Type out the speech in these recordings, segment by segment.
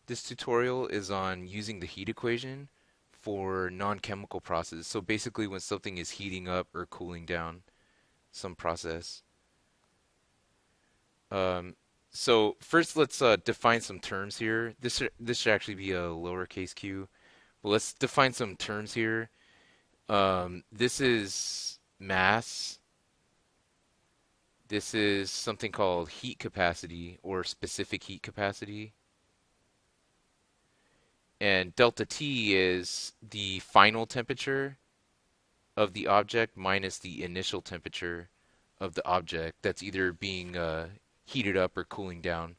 This tutorial is on using the heat equation for non-chemical processes. So basically when something is heating up or cooling down some process. Um, so first let's define some terms here. This should actually be a lowercase q, but let's define some terms here. This is mass. This is something called heat capacity or specific heat capacity. And delta T is the final temperature of the object minus the initial temperature of the object that's either being heated up or cooling down.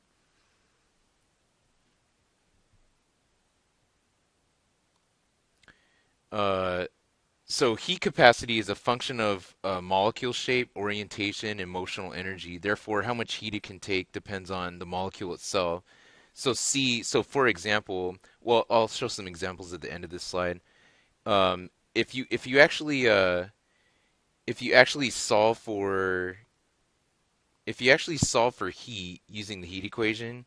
Uh, so heat capacity is a function of molecule shape, orientation, and motional energy. Therefore, how much heat it can take depends on the molecule itself. So for example, well, I'll show some examples at the end of this slide. If you actually solve for heat using the heat equation,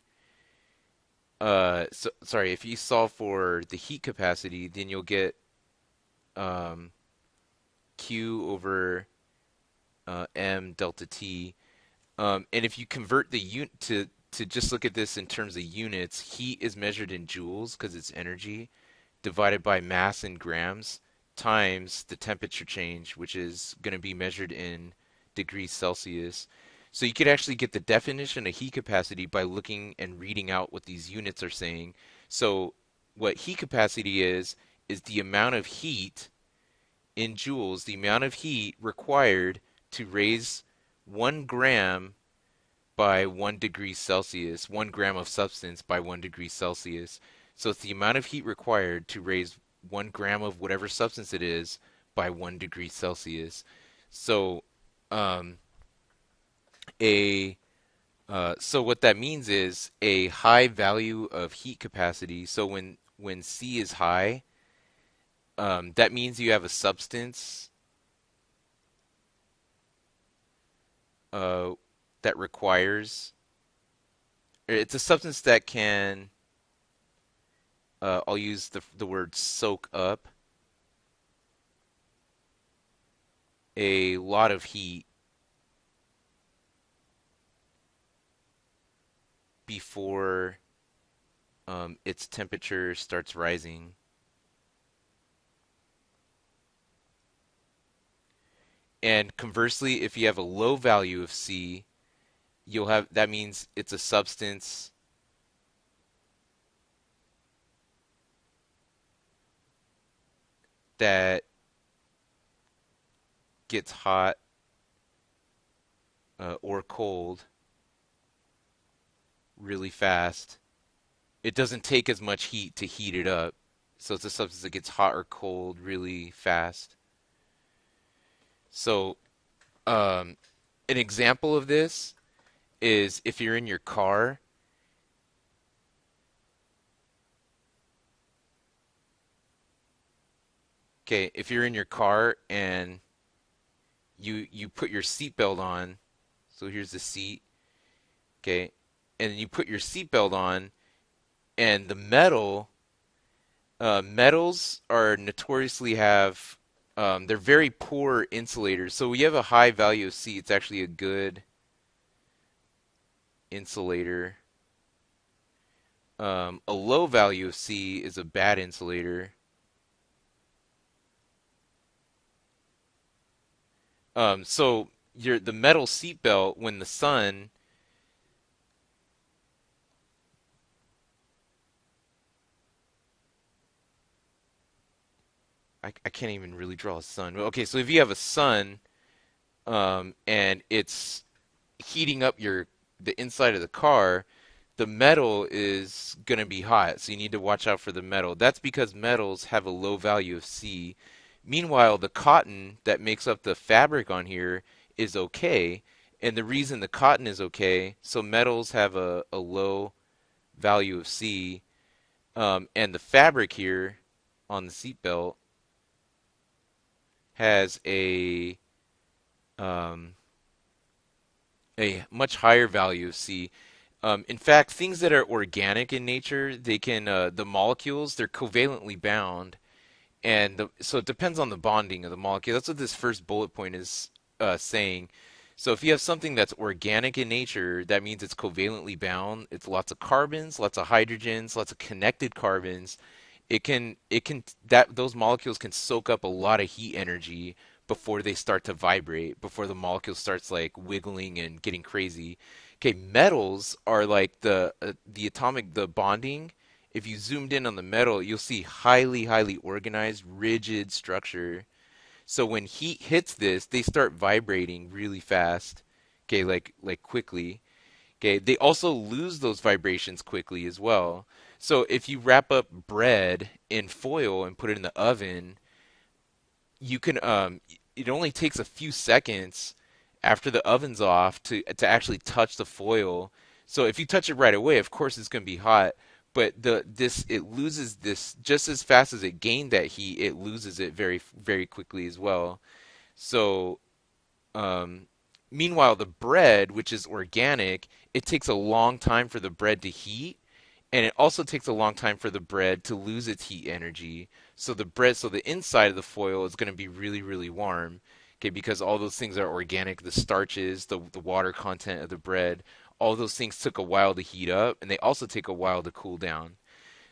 sorry, if you solve for the heat capacity, then you'll get um, Q over M delta T. And if you convert the unit to just look at this in terms of units, heat is measured in joules because it's energy divided by mass in grams times the temperature change, which is going to be measured in degrees Celsius. So you could actually get the definition of heat capacity by looking and reading out what these units are saying. So what heat capacity is the amount of heat in joules, the amount of heat required to raise 1 gram by 1 degree Celsius, 1 gram of substance by 1 degree Celsius. So it's the amount of heat required to raise 1 gram of whatever substance it is by 1 degree Celsius. So um, a so what that means is a high value of heat capacity. So when C is high, that means you have a substance uh, that requires. It's a substance that can. I'll use the word soak up a lot of heat before its temperature starts rising. And conversely, if you have a low value of C, you'll have that means it's a substance that gets hot or cold really fast. It doesn't take as much heat to heat it up, so it's a substance that gets hot or cold really fast. So, um, an example of this is if you're in your car. Okay, if you're in your car and you put your seatbelt on, so here's the seat, okay, and you put your seatbelt on, and the metals are notoriously have they're very poor insulators. So we have a high value of C. It's actually a good insulator. A low value of C is a bad insulator. So the metal seatbelt when the sun I can't even really draw a sun. Okay, so if you have a sun and it's heating up the inside of the car, the metal is going to be hot. So you need to watch out for the metal. That's because metals have a low value of C. Meanwhile, the cotton that makes up the fabric on here is okay. And the reason the cotton is okay, so metals have a low value of C, and the fabric here on the seatbelt has um, a much higher value of C. In fact, things that are organic in nature, the molecules, they're covalently bound, and so it depends on the bonding of the molecule. That's what this first bullet point is saying. So if you have something that's organic in nature, that means it's covalently bound. It's lots of carbons, lots of hydrogens, lots of connected carbons. It can that those molecules can soak up a lot of heat energy before they start to vibrate, before the molecule starts like wiggling and getting crazy. Okay, metals are like the bonding. If you zoomed in on the metal, you'll see highly organized, rigid structure. So when heat hits this, they start vibrating really fast. Okay, like quickly. Okay, they also lose those vibrations quickly as well. So if you wrap up bread in foil and put it in the oven, you can it only takes a few seconds after the oven's off to actually touch the foil. So if you touch it right away, of course it's going to be hot, but it loses this just as fast as it gained that heat, it loses it very quickly as well. So um, meanwhile, the bread, which is organic, it takes a long time for the bread to heat, and it also takes a long time for the bread to lose its heat energy. So the inside of the foil is going to be really warm, okay, because all those things are organic. The starches, the water content of the bread, all those things took a while to heat up, and they also take a while to cool down.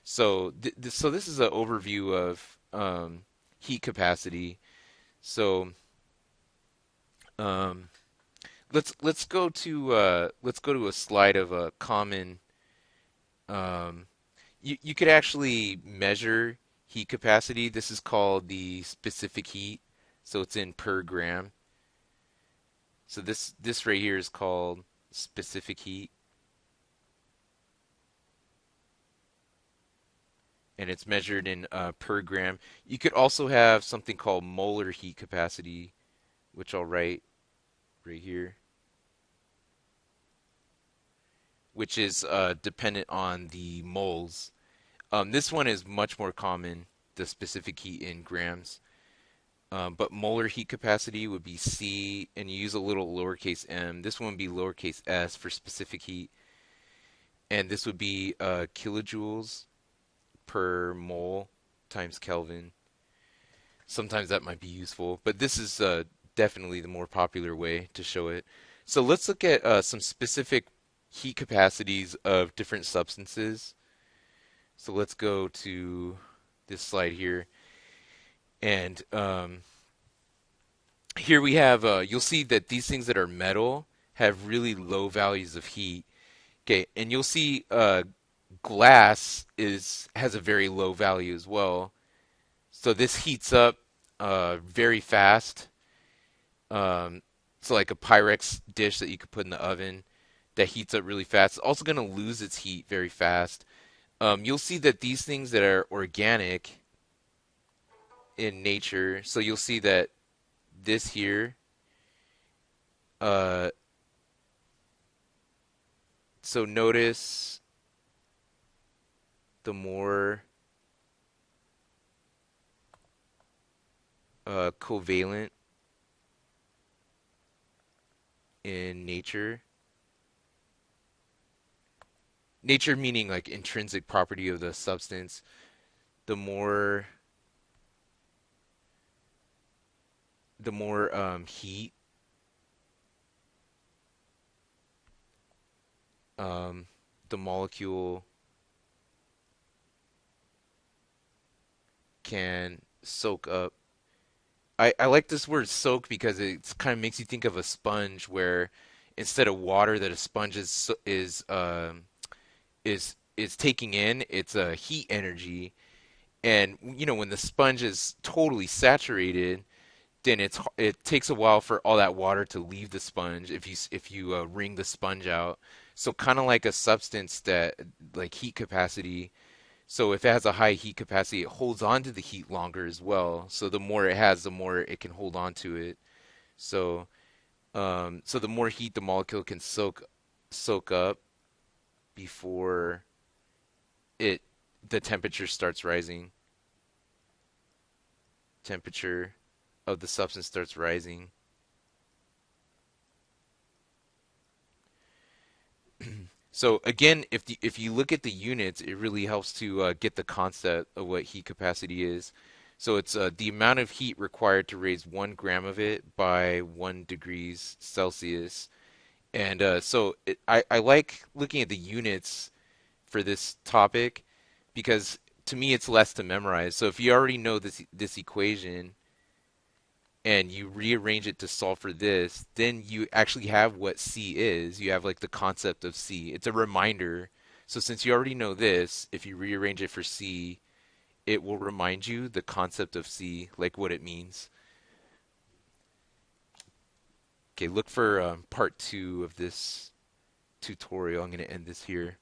So this is an overview of heat capacity. So um, let's go to a slide of a common. Um, you could actually measure heat capacity. This is called the specific heat, so it's in per gram. So this right here is called specific heat, and it's measured in per gram. You could also have something called molar heat capacity, which I'll write right here, which is dependent on the moles. This one is much more common, the specific heat in grams. But molar heat capacity would be C, and you use a little lowercase m. This one would be lowercase s for specific heat, and this would be kilojoules per mole times Kelvin. Sometimes that might be useful, but this is definitely the more popular way to show it. So let's look at some specific heat capacities of different substances. So let's go to this slide here, and here we have, you'll see that these things that are metal have really low values of heat. Okay, and you'll see glass is has a very low value as well. So this heats up very fast. So like a Pyrex dish that you could put in the oven that heats up really fast. It's also going to lose its heat very fast. You'll see that these things that are organic in nature, so you'll see that this here, uh, so notice the more covalent in nature. Nature meaning like intrinsic property of the substance. The more heat um, the molecule can soak up. I like this word soak because it kind of makes you think of a sponge where instead of water that a sponge is taking in, it's a heat energy. And you know when the sponge is totally saturated, then it takes a while for all that water to leave the sponge if you wring the sponge out. So kind of like a substance that like heat capacity. So if it has a high heat capacity, it holds on to the heat longer as well. So the more it has, the more it can hold on to it. So so the more heat the molecule can soak up before it the temperature starts rising. Temperature of the substance starts rising. So again, if you look at the units, it really helps to get the concept of what heat capacity is. So it's the amount of heat required to raise 1 gram of it by 1 degrees Celsius. And I like looking at the units for this topic because to me it's less to memorize. So if you already know this equation and you rearrange it to solve for this, then you actually have what C is. You have like the concept of C. It's a reminder. So since you already know this, if you rearrange it for C, it will remind you the concept of C, like what it means. Okay, look for part 2 of this tutorial. I'm going to end this here.